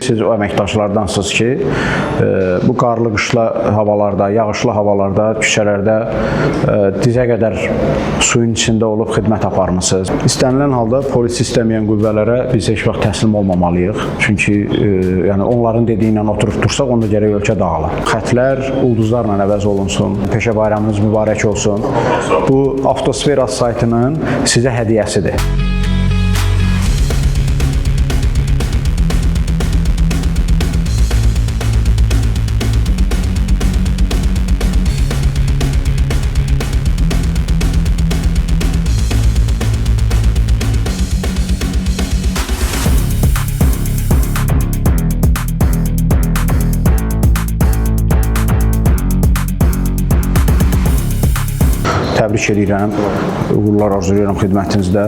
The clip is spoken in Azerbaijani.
siz o əməkdaşlardansınız ki, bu qarlı qışla havalarda, yağışlı havalarda, küçələrdə dizə qədər suyun içində olub xidmət aparmısınız. İstənilən halda polis istəməyən qüvvələrə biz heç vaxt təslim olmamalıyıq. Çünki yəni onların dediyi ilə oturub dursaq, onda gərək ölkə dağılır. Xətlər ulduzlarla əvəz olunsun. Peşə bayramınız mübarək olsun. Bu Avtosfera saytının sizə hədiyyəsidir. Təbrik edirəm, uğurlar arzulayıram xidmətinizdə.